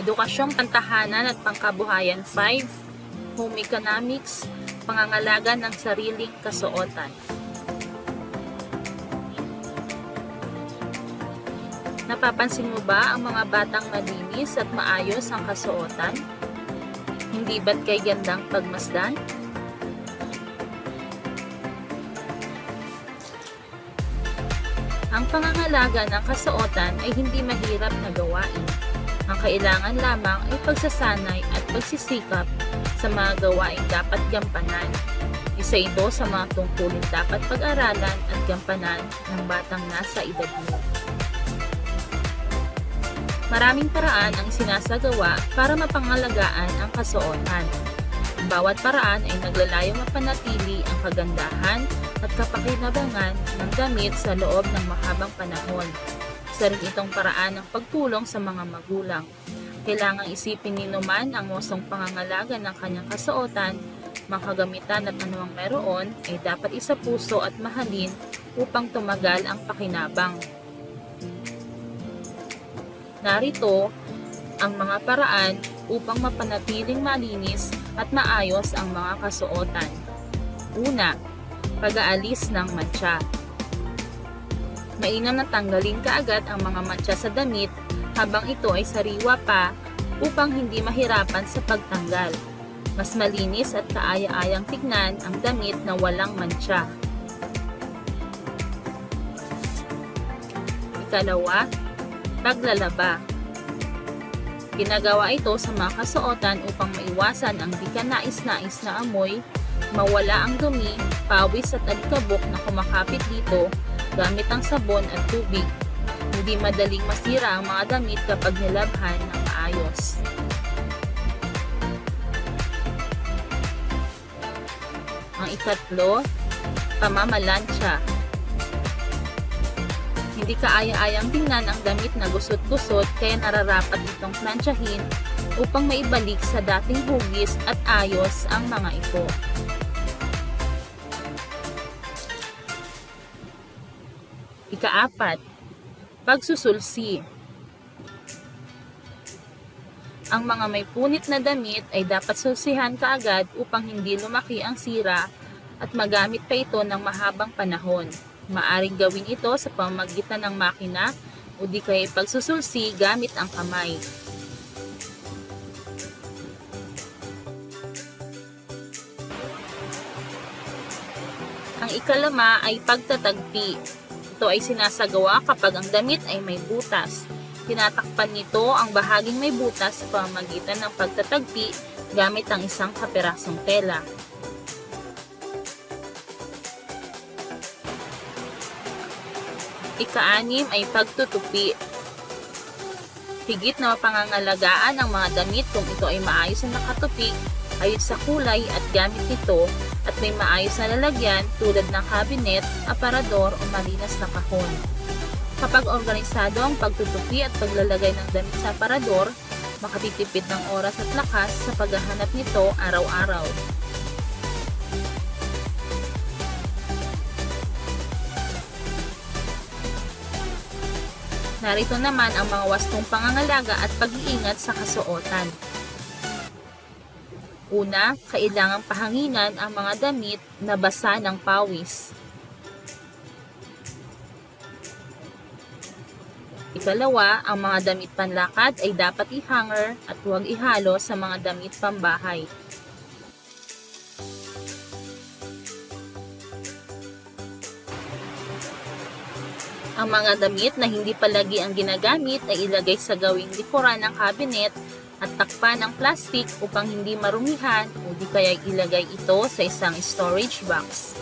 Edukasyong Pantahanan at Pangkabuhayan 5, Home Economics, Pangangalaga ng Sariling Kasuotan. Napapansin mo ba ang mga batang malinis at maayos ang kasuotan? Hindi ba't kay gandang pagmasdan? Ang pangangalaga ng kasuotan ay hindi mahirap na gawain. Ang kailangan lamang ay pagsasanay at pagsisikap sa mga gawaing dapat gampanan. Isa ito sa mga tungkulin dapat pag-aralan at gampanan ng batang nasa edad mo. Maraming paraan ang sinasagawa para mapangalagaan ang kasuotan. Ang bawat paraan ay naglalayong mapanatili ang kagandahan at kapakinabangan ng damit sa loob ng mahabang panahon. Isa rin itong paraan ng pagtulong sa mga magulang. Kailangang isipin ni Numan ang musong pangangalaga ng kanyang kasuotan, mga kagamitan at anumang meron ay dapat isapuso at mahalin upang tumagal ang pakinabang. Narito ang mga paraan upang mapanatiling malinis at maayos ang mga kasuotan. Una, pag-aalis ng mantsa. Mainam na tanggalin kaagad ang mga mantsa sa damit habang ito ay sariwa pa upang hindi mahirapan sa pagtanggal. Mas malinis at kaaya-ayang tignan ang damit na walang mantsa. Ikalawa, paglalaba. Ginagawa ito sa mga kasuotan upang maiwasan ang di kanais-nais na amoy, mawala ang dumi, pawis at alikabok na kumakapit dito gamit ang sabon at tubig. Hindi madaling masira ang mga damit kapag nilabhan ng maayos. Ang ikatlo, pamamalansya. Hindi kaaya-ayang tingnan ang damit na gusot-gusot kaya nararapat itong plansyahin upang maibalik sa dating hugis at ayos ang mga ito. Ikaapat, pagsusulsi. Ang mga may punit na damit ay dapat sulsihan kaagad upang hindi lumaki ang sira at magamit pa ito ng mahabang panahon. Maaring gawin ito sa pamamagitan ng makina o di kaya pagsusulsi gamit ang kamay. Ang ikalama ay pagtatagpi. Ito ay sinasagawa kapag ang damit ay may butas. Tinatakpan nito ang bahaging may butas sa pamamagitan ng pagtatagpi gamit ang isang kapirasong tela. Ika-anim ay pagtutupi. Higit na mapangangalagaan ang mga damit kung ito ay maayos na nakatupi ayon sa kulay at gamit nito at may maayos na lalagyan tulad ng cabinet, aparador o malinas na kahon. Kapag organisado ang pagtutupi at paglalagay ng damit sa aparador, makatitipid ng oras at lakas sa paghahanap nito araw-araw. Narito naman ang mga wastong pangangalaga at pag-iingat sa kasuotan. Una, kailangang pahanginan ang mga damit na basa ng pawis. Ikalawa, ang mga damit panlakad ay dapat i-hanger at huwag ihalo sa mga damit pambahay. Ang mga damit na hindi palagi ang ginagamit ay ilagay sa gawing likuran ng cabinet at takpan ng plastic upang hindi marumihan o di kaya ilagay ito sa isang storage box.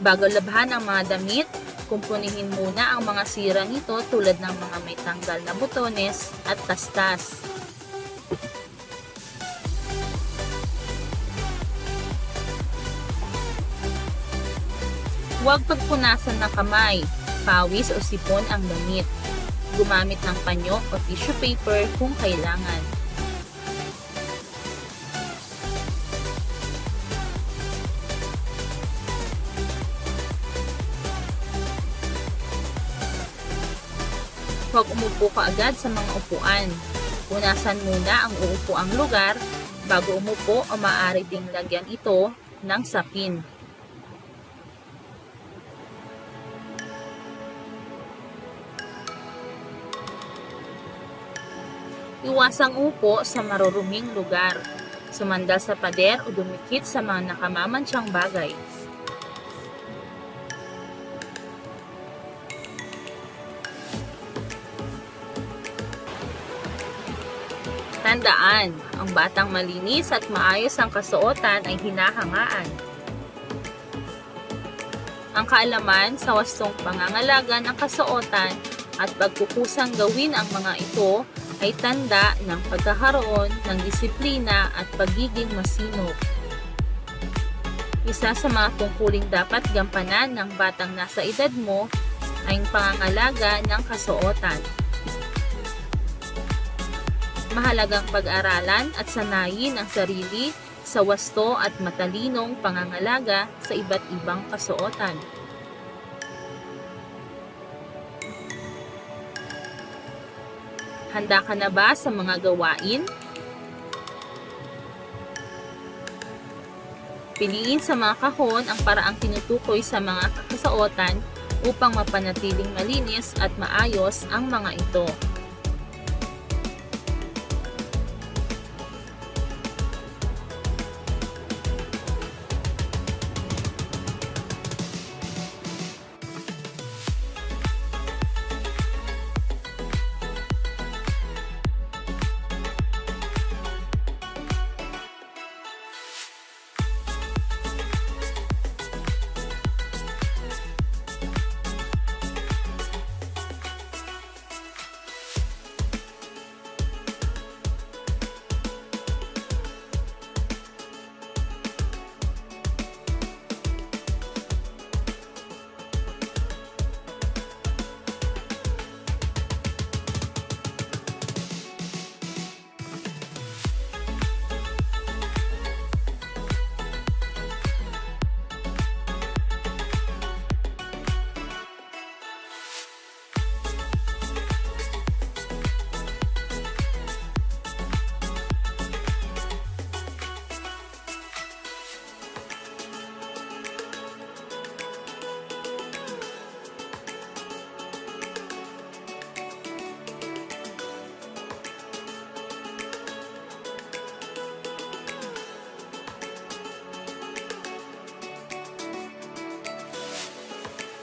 Bago labhan ang mga damit, kumpunihin muna ang mga sira nito tulad ng mga may tanggal na butones at tastas. Huwag pagpunasan ng kamay, pawis o sipon ang damit. Gumamit ng panyo o tissue paper kung kailangan. Huwag umupo ka agad sa mga upuan. Punasan muna ang uupuang lugar bago umupo o maaari ding lagyan ito ng sapin. Iwasang upo sa maruruming lugar. Sumandal sa pader o dumikit sa mga nakamamansyang bagay. Tandaan, ang batang malinis at maayos ang kasuotan ay hinahangaan. Ang kaalaman sa wastong pangangalaga ng kasuotan at pagkukusang gawin ang mga ito ay tanda ng pagkakaroon ng disiplina at pagiging masinop. Isa sa mga tungkuling dapat gampanan ng batang nasa edad mo ay ang pangangalaga ng kasuotan. Mahalagang pag-aralan at sanayin ang sarili sa wasto at matalinong pangangalaga sa iba't ibang kasuotan. Handa ka na ba sa mga gawain? Piliin sa mga kahon ang paraang tinutukoy sa mga kasuotan upang mapanatiling malinis at maayos ang mga ito.